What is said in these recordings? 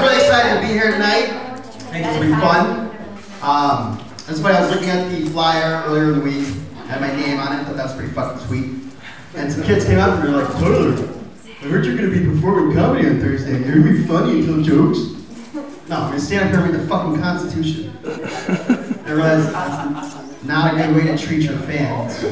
really excited to be here tonight. I think it's going to be fun. That's why I was looking at the flyer earlier in the week. I had my name on it. I thought that was pretty fucking sweet. And some kids came up and were like, Tyler, I heard you're going to be performing comedy on Thursday. You're going to be funny and tell jokes? No, I'm going to stand up here and read the fucking Constitution. I realized that's not a good way to treat your fans.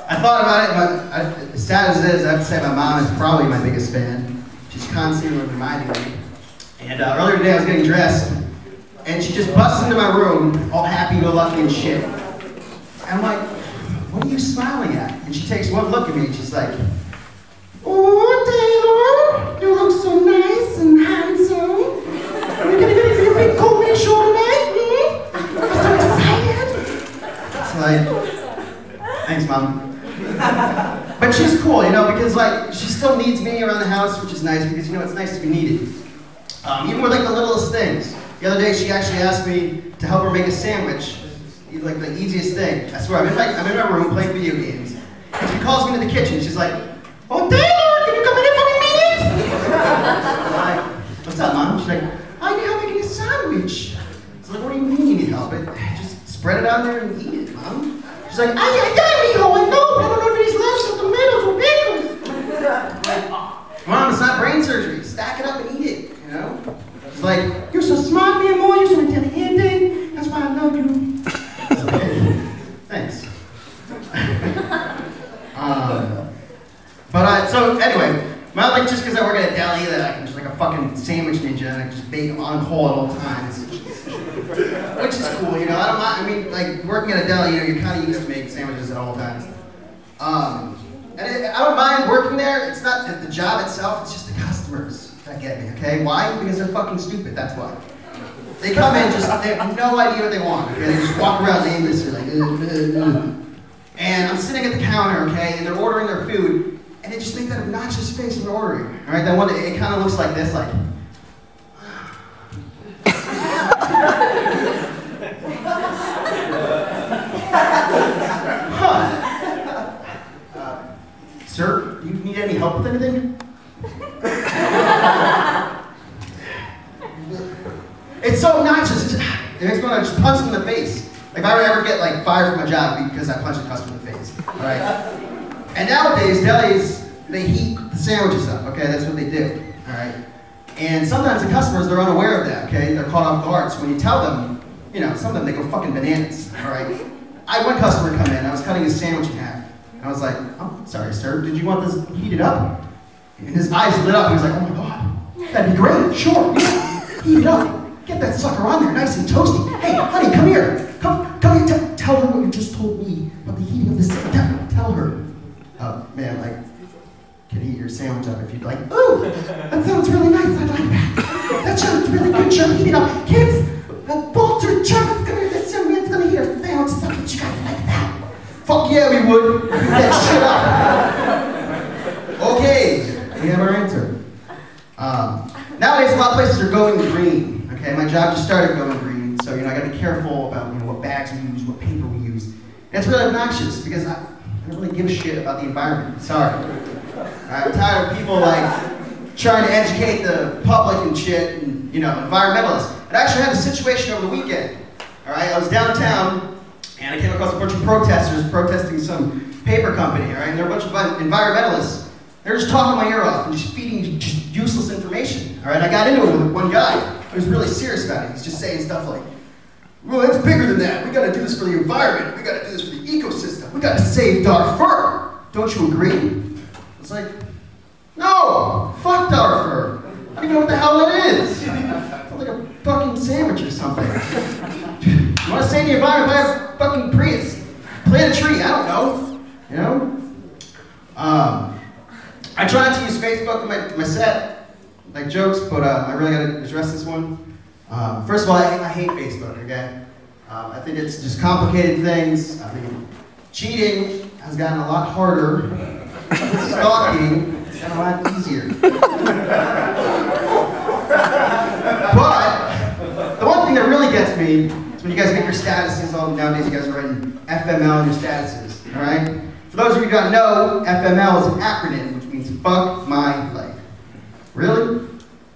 I thought about it, but as sad as it is, I have to say my mom is probably my biggest fan. She's constantly reminding me. And earlier today I was getting dressed, and she just busts into my room, all happy-go-lucky and shit. And I'm like, what are you smiling at? And she takes one look at me and she's like, oh, Taylor, you look so nice and handsome. Are you gonna get your big comedy show tonight? I'm so excited. It's like, thanks, Mom. But she's cool, you know, because like she still needs me around the house, which is nice because you know it's nice to be needed. Even with like the littlest things. The other day she actually asked me to help her make a sandwich, like the easiest thing. I swear, I'm in my room playing video games, and she calls me into the kitchen. She's like, "Oh Taylor, can you come in here for a minute?" I'm like, "What's up, Mom?" She's like, "I need help making a sandwich." So like, what do you mean you need help? Just spread it out there and eat it, Mom. She's like, mijo, I know, but I don't know if these left some tomatoes or pickles. Like, Mom, it's not brain surgery. Stack it up and eat it, you know? It's like, you're so smart, me and more, you're so intelligent. That's why I love you. It's okay. Thanks. So anyway, not like just because I work at a deli that I can just like a fucking sandwich ninja and I can just bake them on call at all times. Which is cool, you know, I don't mind, I mean, like, working at a deli, you know, you're kind of used to making sandwiches at all times. I don't mind working there, it's not the job itself, it's just the customers that get me, okay? Why? Because they're fucking stupid, that's why. They come in, they have no idea what they want, okay? They just walk around aimlessly, like, And I'm sitting at the counter, okay, and they're ordering their food, and they just make that obnoxious face when they're ordering, all right? That one, it kind of looks like this, like, sir, do you need any help with anything? It's so obnoxious. It makes me want to just punch them in the face. Like if I would ever get like fired from my job because I punched a customer in the face. All right. And nowadays, delis, they heat the sandwiches up. Okay, that's what they do. All right. And sometimes the customers, they're unaware of that. Okay, they're caught off guard. So when you tell them, you know, some of them they go fucking bananas. All right. I had one customer come in. I was cutting his sandwich in half. And I was like, oh, sorry, sir. Did you want this heated up? And his eyes lit up. He was like, oh my god, that'd be great. Sure. Heat it up. Get that sucker on there, nice and toasty. Hey, honey, come here. Come here. Tell her what you just told me about the heating of the sandwich. Tell her. Man, like, can heat your sandwich up if you'd like. Ooh, that sounds really nice. I'd like that. That sounds really good. Sure, heat it up. Kids, Walter, Chuck, come here. This young man's gonna heat a sandwich up, but you guys like that. Fuck yeah, we would. Heat that shit up. Okay, we have our answer. Nowadays, a lot of places are going green. Okay, my job just started going green, so you know I got to be careful about what bags we use, what paper we use. And it's really obnoxious because I don't really give a shit about the environment. Sorry. I'm tired of people like trying to educate the public and shit, and you know, environmentalists. I actually had a situation over the weekend. All right, I was downtown. And I came across a bunch of protesters protesting some paper company, all right? And there were a bunch of environmentalists. They were just talking my ear off and just feeding me just useless information, all right? I got into it with one guy who was really serious about it. He's just saying stuff like, well, it's bigger than that. We gotta do this for the environment. We gotta do this for the ecosystem. We gotta save Darfur. Don't you agree? It's like, no, fuck Darfur. I don't even know what the hell that is. It's like a fucking sandwich or something. You want to save the environment, buy a fucking Prius. Plant a tree, I don't know. You know? I try not to use Facebook in my set, like jokes, but I really got to address this one. First of all, I hate Facebook, okay? I think it's just complicated things. I mean, cheating has gotten a lot harder. Stalking has gotten a lot easier. But the one thing that really gets me when you guys make your statuses, all nowadays you guys are writing FML in your statuses, all right? For those of you who don't know, FML is an acronym, which means fuck my life. Really?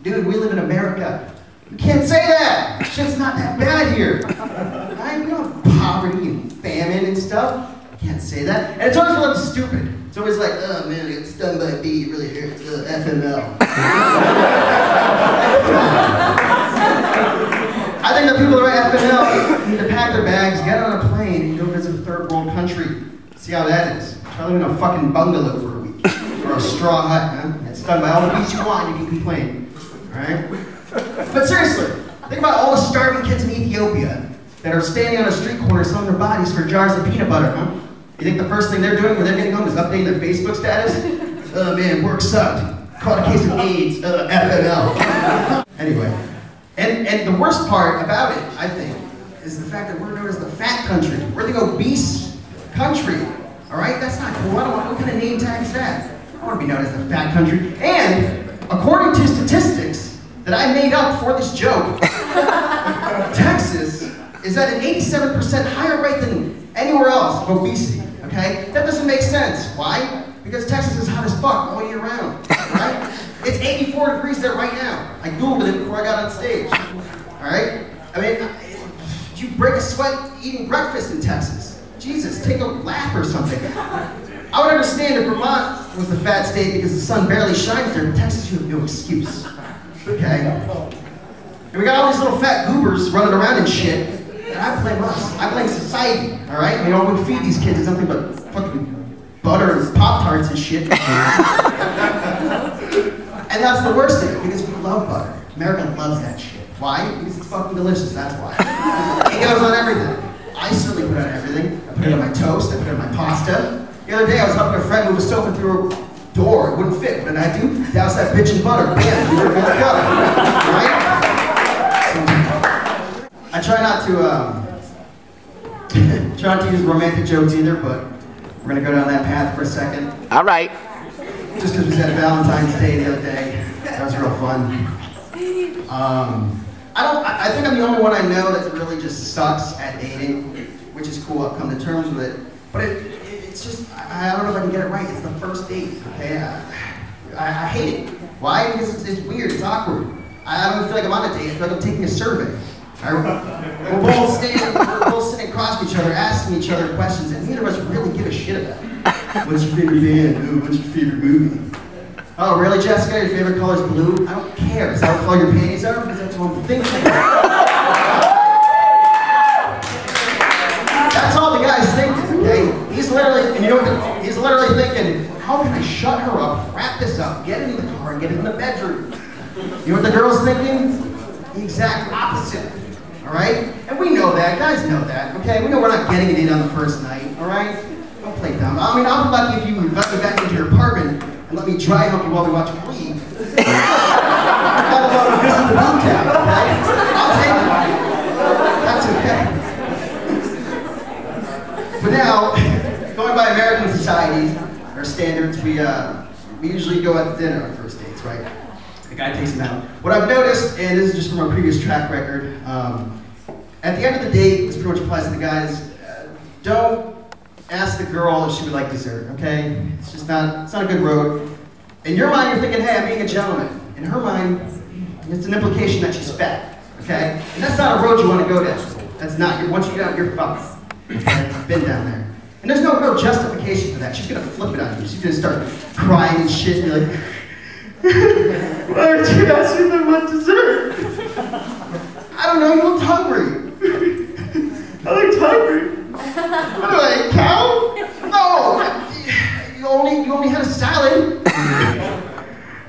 Dude, we live in America. You can't say that. Shit's not that bad here. Right? We don't have poverty and famine and stuff. You can't say that. And it's always really stupid. It's always like, oh man, I got stung by a bee, it really hurts. FML. I think the people that write FML need to pack their bags, get on a plane, and go visit a third world country. See how that is. Try living in a fucking bungalow for a week. Or a straw hut, huh? Get stung by all the bees you want, and you can complain. Alright? But seriously, think about all the starving kids in Ethiopia that are standing on a street corner selling their bodies for jars of peanut butter, huh? You think the first thing they're doing when they're getting home is updating their Facebook status? Oh man, work sucked. Caught a case of AIDS, FML. Anyway, and the worst part about it, I think, is the fact that we're known as the fat country. We're the obese country, all right? That's not cool. I don't want, what kind of name tag is that? I don't want to be known as the fat country. And according to statistics that I made up for this joke, Texas is at an 87% higher rate than anywhere else of obesity, okay? That doesn't make sense. Why? Because Texas is hot as fuck all year round, right? It's 84 degrees there right now. I Googled it before I got on stage, all right? I mean, you break a sweat eating breakfast in Texas. Jesus, take a lap or something. I would understand if Vermont was the fat state because the sun barely shines there, but Texas, you have no excuse, okay? And we got all these little fat goobers running around and shit, and I blame us. I blame society, all right? You know, we feed these kids is nothing but fucking butter and Pop-Tarts and shit. And that's the worst of it, because we love butter. America loves that shit. Why? Because it's fucking delicious, that's why. It goes on everything. I certainly put it on everything. I put it on my toast, I put it on my pasta. The other day I was helping a friend move a sofa through a door. It wouldn't fit. What did I do? Douse that bitch in butter. Bam, we were good to go. Right? I try not to use romantic jokes either, but we're gonna go down that path for a second. All right. Just because we had Valentine's Day the other day. That was real fun. I think I'm the only one I know that really just sucks at dating, which is cool. I've come to terms with it. But it's just, I don't know if I can get it right. It's the first date, okay? I hate it. Why? Because it's weird, it's awkward. I don't feel like I'm on a date, I feel like I'm taking a survey. We're both sitting across each other, asking each other questions, and neither of us really give a shit about it. What's your favorite band? Ooh, what's your favorite movie? Oh, really, Jessica? Your favorite color is blue? I don't care. Is that what color your panties are? Because that's what I'm thinking. That's all the guy's thinking, okay? He's literally, and you know what, he's literally thinking, how can I shut her up, wrap this up, get it in the car, and get it in the bedroom? You know what the girl's thinking? The exact opposite, all right? And we know that, guys know that, okay? We know we're not getting it in on the first night, all right? Don't play dumb. I mean, I'll be lucky if you invite me back into your apartment and let me dry hump you while we watch Glee. I'll go to visit the boot camp, okay? I'll take it. That's okay. But now, going by American society, our standards, we usually go out to dinner on first dates, right? The guy takes them out. What I've noticed, and this is just from our previous track record, at the end of the date, this pretty much applies to the guys, don't ask the girl if she would like dessert, okay? It's just not, it's not a good road. In your mind, you're thinking, hey, I'm being a gentleman. In her mind, it's an implication that she's fat, okay? And that's not a road you want to go down. That's not, once you get out, you're fucked. Okay? I've been down there. And there's no real justification for that. She's gonna flip it on you. She's gonna start crying and shit, and you're like, why aren't you asking if I want dessert? I don't know, you looked hungry. I looked hungry. What do I, a cow? No! You only had a salad.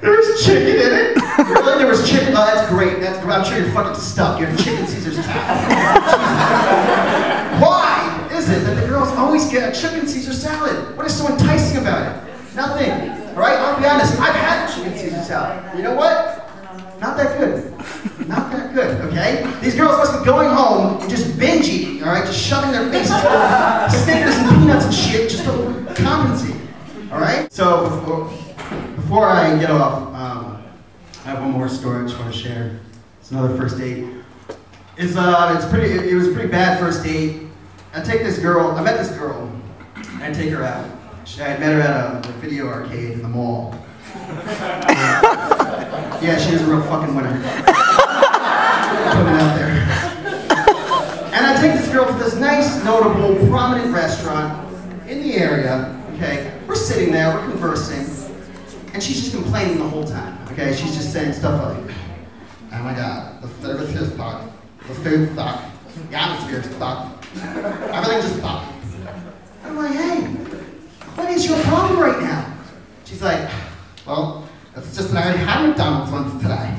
There was chicken in it. Really? There was chicken? Oh, that's great. I'm sure you're fucking stuffed. You have chicken Caesar's salad. Why is it that the girls always get a chicken Caesar salad? What is so enticing about it? Nothing. All right? I'll be honest. I've had chicken Caesar salad. You know what? Not that good. Not that good, okay? These girls must be going home and just binge eating, all right? Just shoving their faces full of Snickers and peanuts and shit just to compensate, all right? So before I get off, I have one more story I just want to share. It's another first date. It was a pretty bad first date. I met this girl, and I take her out. I had met her at a video arcade in the mall. Yeah, she was a real fucking winner. Put it out there. And I take this girl to this nice, notable, prominent restaurant in the area, okay? We're sitting there, we're conversing, and she's just complaining the whole time, okay? She's just saying stuff like, oh my God, the service here sucks, the food sucks, the atmosphere sucks, everything just sucks. I'm like, hey, what is your problem right now? She's like, well, it's just that I already had McDonald's once today.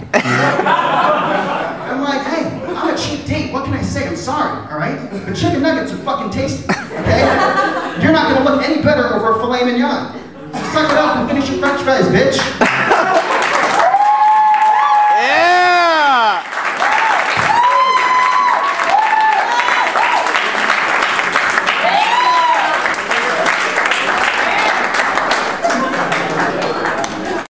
I'm like, hey, I'm a cheap date. What can I say? I'm sorry, all right? But chicken nuggets are fucking tasty, okay? You're not gonna look any better over a filet mignon. So suck it up and finish your french fries, bitch.